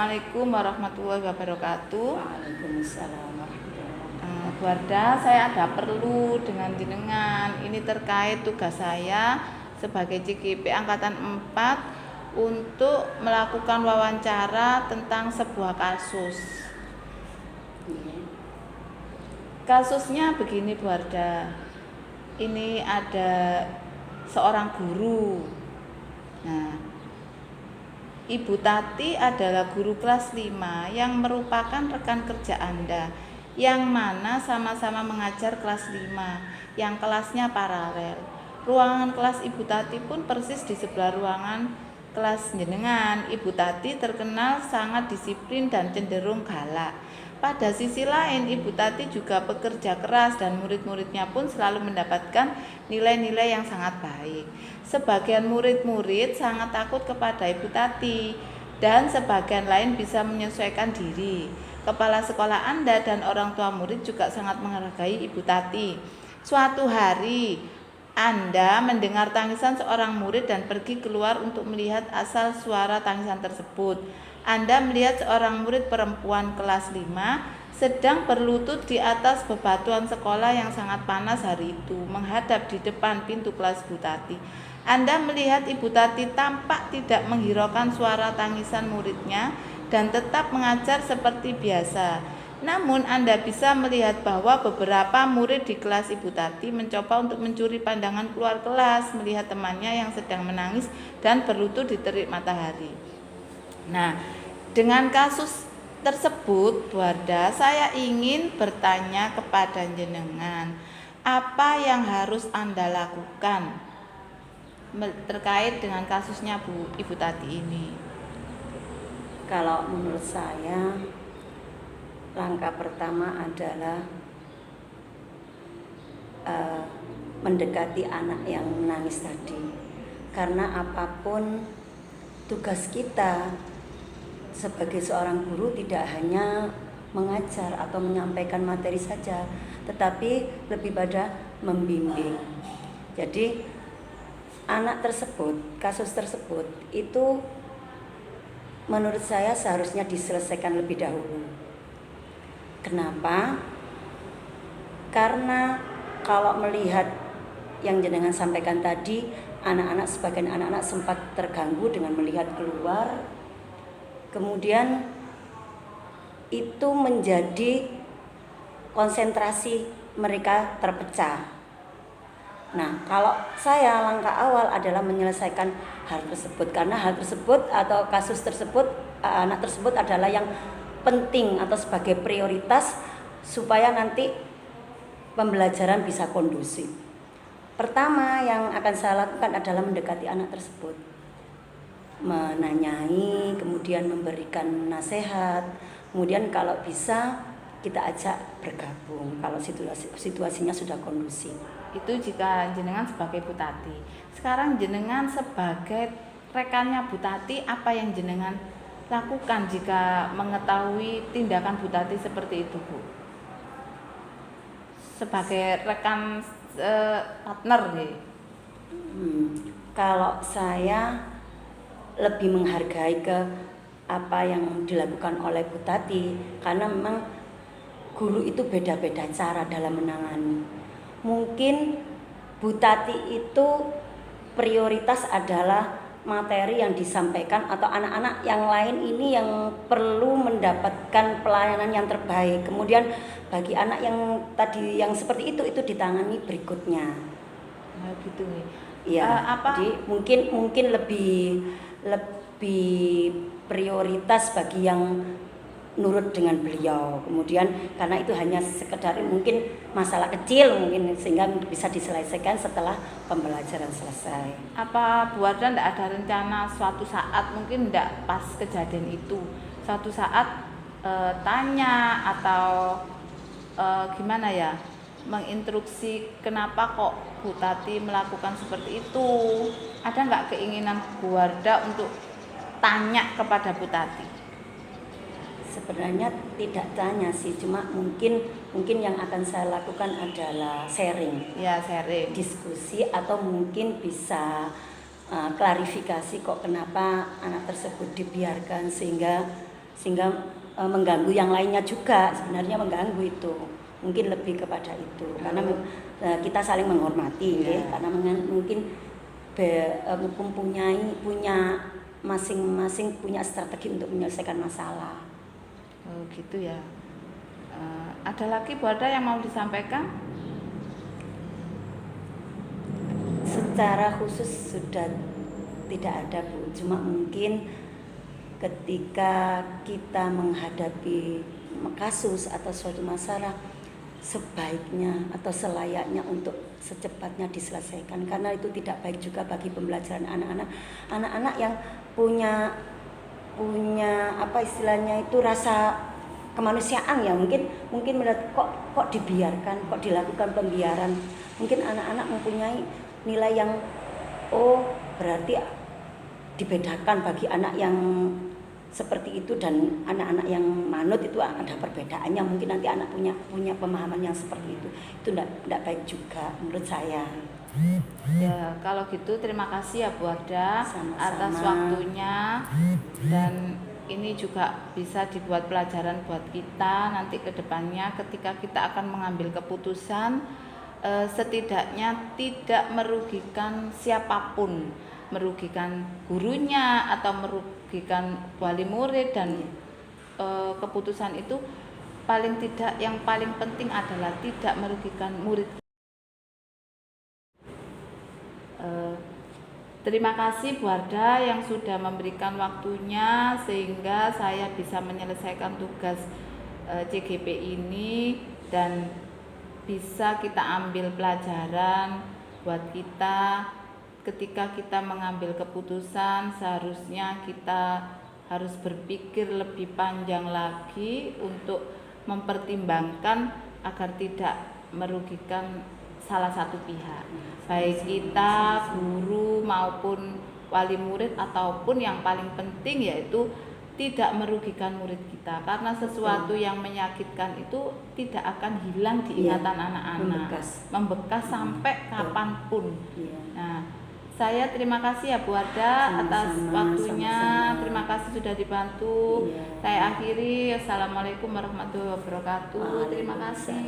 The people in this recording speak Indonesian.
Assalamualaikum warahmatullahi wabarakatuh. Waalaikumsalam warahmatullahi wabarakatuh. Bu Wardah, saya ada perlu dengan jenengan. Ini terkait tugas saya sebagai CKIP Angkatan 4 untuk melakukan wawancara tentang sebuah kasus. Kasusnya begini Bu Wardah. Ini ada seorang guru. Nah, Ibu Tati adalah guru kelas 5 yang merupakan rekan kerja Anda, yang mana sama-sama mengajar kelas 5, yang kelasnya paralel. Ruangan kelas Ibu Tati pun persis di sebelah ruangan kelas jenengan. Ibu Tati terkenal sangat disiplin dan cenderung galak. Pada sisi lain, Ibu Tati juga pekerja keras dan murid-muridnya pun selalu mendapatkan nilai-nilai yang sangat baik. Sebagian murid-murid sangat takut kepada Ibu Tati dan sebagian lain bisa menyesuaikan diri. Kepala sekolah Anda dan orang tua murid juga sangat menghargai Ibu Tati. Suatu hari, Anda mendengar tangisan seorang murid dan pergi keluar untuk melihat asal suara tangisan tersebut. Anda melihat seorang murid perempuan kelas 5 sedang berlutut di atas bebatuan sekolah yang sangat panas hari itu, menghadap di depan pintu kelas Bu Tati. Anda melihat Ibu Tati tampak tidak menghiraukan suara tangisan muridnya dan tetap mengajar seperti biasa. Namun Anda bisa melihat bahwa beberapa murid di kelas Ibu Tati mencoba untuk mencuri pandangan keluar kelas, melihat temannya yang sedang menangis dan berlutut di terik matahari. Nah, dengan kasus tersebut, Bu Wardah, saya ingin bertanya kepada jenengan, apa yang harus Anda lakukan terkait dengan kasusnya Ibu Tati ini? Kalau menurut saya, langkah pertama adalah mendekati anak yang menangis tadi. Karena apapun tugas kita sebagai seorang guru tidak hanya mengajar atau menyampaikan materi saja, tetapi lebih pada membimbing. Jadi anak tersebut, kasus tersebut itu menurut saya seharusnya diselesaikan lebih dahulu. Kenapa? Karena kalau melihat yang jenengan sampaikan tadi, sebagian anak-anak sempat terganggu dengan melihat keluar, kemudian itu menjadi konsentrasi mereka terpecah. Nah, kalau saya langkah awal adalah menyelesaikan hal tersebut, karena hal tersebut atau kasus tersebut, anak tersebut adalah yang penting atau sebagai prioritas supaya nanti pembelajaran bisa kondusif. Pertama yang akan saya lakukan adalah mendekati anak tersebut, menanyai, kemudian memberikan nasihat, kemudian kalau bisa kita ajak bergabung kalau situasinya sudah kondusif. Itu jika jenengan sebagai Bu Tati. Sekarang jenengan sebagai rekannya Bu Tati, apa yang jenengan lakukan jika mengetahui tindakan Bu Tati seperti itu, Bu? Sebagai rekan partner nih. Kalau saya lebih menghargai ke apa yang dilakukan oleh Bu Tati, karena memang guru itu beda-beda cara dalam menangani. Mungkin Bu Tati itu prioritas adalah materi yang disampaikan atau anak-anak yang lain ini yang perlu mendapatkan pelayanan yang terbaik. Kemudian bagi anak yang tadi yang seperti itu ditangani berikutnya. Nah, gitu nih. Ya, jadi mungkin lebih prioritas bagi yang nurut dengan beliau. Kemudian karena itu hanya sekedar mungkin masalah kecil mungkin sehingga bisa diselesaikan setelah pembelajaran selesai. Apa Bu Wardah tidak ada rencana suatu saat, mungkin tidak pas kejadian itu, suatu saat tanya atau gimana ya, menginstruksi kenapa kok Bu Tati melakukan seperti itu? Ada nggak keinginan Bu Wardah untuk tanya kepada Bu Tati? Sebenarnya tidak tanya sih, cuma mungkin yang akan saya lakukan adalah sharing. Ya, sharing. Diskusi atau mungkin bisa klarifikasi kok kenapa anak tersebut dibiarkan sehingga sehingga mengganggu yang lainnya juga, sebenarnya mengganggu itu. Mungkin lebih kepada itu karena kita saling menghormati ya. Karena mungkin punya masing-masing punya strategi untuk menyelesaikan masalah. Oh gitu ya. Ada lagi Bu Arda yang mau disampaikan? Secara khusus sudah tidak ada Bu, cuma mungkin ketika kita menghadapi kasus atau suatu masalah sebaiknya atau selayaknya untuk secepatnya diselesaikan, karena itu tidak baik juga bagi pembelajaran anak-anak yang punya apa istilahnya itu rasa kemanusiaan ya, mungkin melihat kok dibiarkan, kok dilakukan pembiaran. Mungkin anak-anak mempunyai nilai yang berarti dibedakan bagi anak yang seperti itu dan anak-anak yang manut, itu ada perbedaannya. Mungkin nanti anak punya pemahaman yang seperti itu tidak baik juga menurut saya. Ya kalau gitu terima kasih ya Bu Arda atas waktunya, dan ini juga bisa dibuat pelajaran buat kita nanti ke depannya ketika kita akan mengambil keputusan, setidaknya tidak merugikan siapapun, merugikan gurunya atau merugikan wali murid, dan keputusan itu paling tidak, yang paling penting adalah tidak merugikan murid. Terima kasih Bu Arda yang sudah memberikan waktunya sehingga saya bisa menyelesaikan tugas CGP ini, dan bisa kita ambil pelajaran buat kita. Ketika kita mengambil keputusan, seharusnya kita harus berpikir lebih panjang lagi untuk mempertimbangkan agar tidak merugikan salah satu pihak, baik kita, guru maupun wali murid, ataupun yang paling penting yaitu tidak merugikan murid kita, karena sesuatu yang menyakitkan itu tidak akan hilang di ingatan anak-anak, membekas sampai kapanpun. Nah, saya terima kasih ya Bu Arda atas waktunya. Terima kasih sudah dibantu. Saya akhiri. Assalamualaikum warahmatullahi wabarakatuh. Terima kasih.